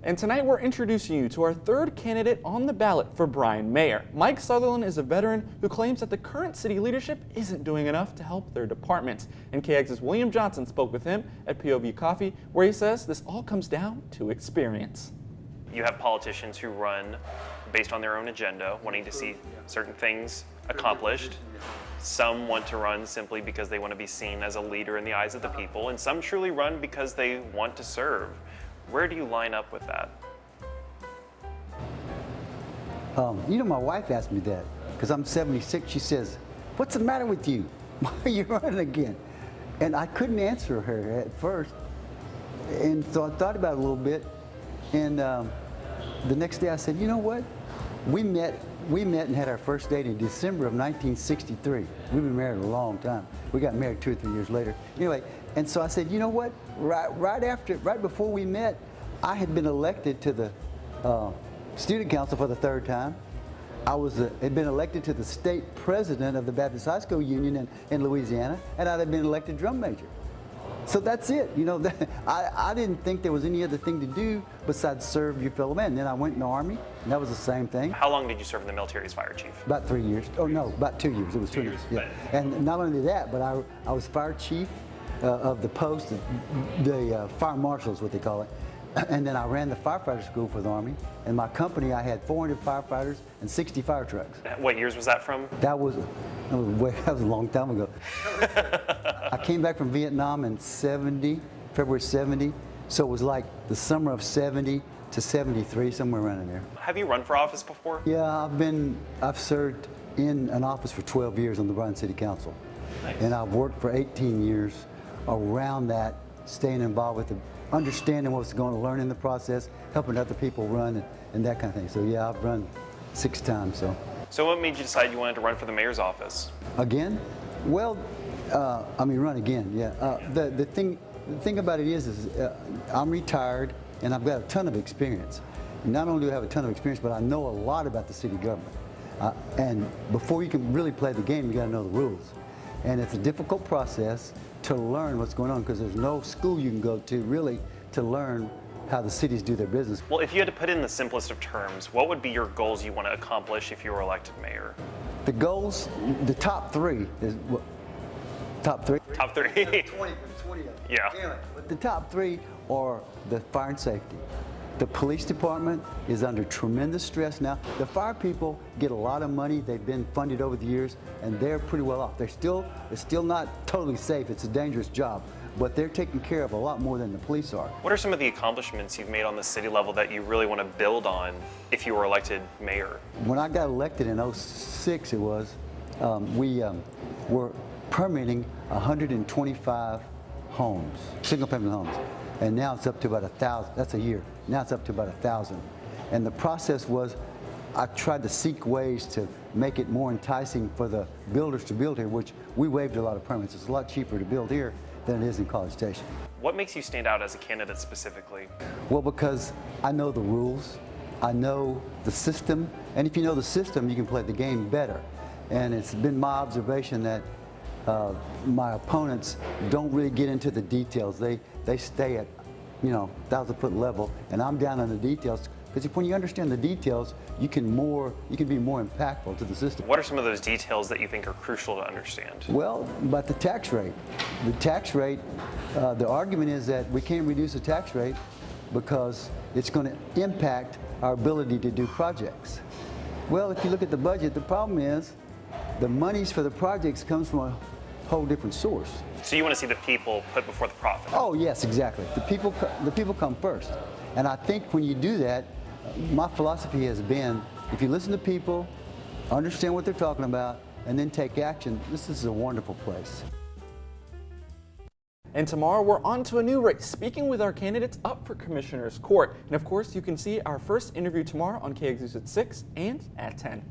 And tonight we're introducing you to our third candidate on the ballot for Bryan mayor. Mike Southerland is a veteran who claims that the current city leadership isn't doing enough to help their departments. And KAGS' William Johnson spoke with him at POV Coffee, where he says this all comes down to experience. You have politicians who run based on their own agenda, wanting to see certain things accomplished. Some want to run simply because they want to be seen as a leader in the eyes of the people, and some truly run because they want to serve. Where do you line up with that? My wife asked me that because I'm 76. She says, "What's the matter with you? Why are you running again?" And I couldn't answer her at first. And so I thought about it a little bit. And the next day I said, "You know what? We met and had our first date in December of 1963. We've been married a long time. We got married 2 or 3 years later. Anyway, and so I said, you know what? Right before we met, I had been elected to the student council for the 3rd time. I had been elected to the state president of the Baptist High School Union in Louisiana, and I had been elected drum major. So that's it. I didn't think there was any other thing to do besides serve your fellow man. Then I went in the Army, and that was the same thing. How long did you serve in the military as fire chief? About 3 years. Oh no, about 2 years. It was 2 years. Yeah. And not only that, but I was fire chief of the post, the fire marshal is what they call it. And then I ran the firefighter school for the Army. And my company, I had 400 firefighters and 60 fire trucks. What years was that from? That was a long time ago. I came back from Vietnam in February 70. So it was like the summer of 70 to 73, somewhere around in there. Have you run for office before? Yeah, I've served in an office for 12 years on the Bryan City Council. Nice. And I've worked for 18 years around that, staying involved with understanding what's going on, learning the process, helping other people run and that kind of thing. So yeah, I've run 6 times. So what made you decide you wanted to run for the mayor's office? Again? Well, run again, yeah. The thing about it is I'm retired and I've got a ton of experience. Not only do I have a ton of experience, but I know a lot about the city government. And before you can really play the game, you got to know the rules. And it's a difficult process to learn what's going on because there's no school you can go to really to learn how the cities do their business. Well, if you had to put it in the simplest of terms, what would be your goals you want to accomplish if you were elected mayor? The goals, the top 3 is what? Top 3? Top 3. 20 of them. Yeah. Anyway, but the top 3 are the fire and safety. The police department is under tremendous stress now. The fire people get a lot of money. They've been funded over the years, and they're pretty well off. It's still not totally safe. It's a dangerous job, but they're taken care of a lot more than the police are. What are some of the accomplishments you've made on the city level that you really want to build on if you were elected mayor? When I got elected in 06, it was, we were permitting 125 homes, single-family homes. And now it's up to about 1,000. That's a year. Now it's up to about 1,000. And the process was, I tried to seek ways to make it more enticing for the builders to build here, which we waived a lot of permits. It's a lot cheaper to build here than it is in College Station. What makes you stand out as a candidate specifically? Well, because I know the rules, I know the system, and if you know the system, you can play the game better. And it's been my observation that my opponents don't really get into the details. They stay at, 1,000-foot level, and I'm down on the details. Because when you understand the details, you can be more impactful to the system. What are some of those details that you think are crucial to understand? Well, about the tax rate. The tax rate, the argument is that we can't reduce the tax rate because it's going to impact our ability to do projects. Well, if you look at the budget, the problem is the monies for the projects comes from a whole different source. So you want to see the people put before the profit? Oh yes, exactly. The people come first. And I think when you do that, my philosophy has been, if you listen to people, understand what they're talking about, and then take action, this is a wonderful place. And tomorrow we're on to a new race, speaking with our candidates up for Commissioner's Court. And of course, you can see our first interview tomorrow on KAGS at 6 and at 10.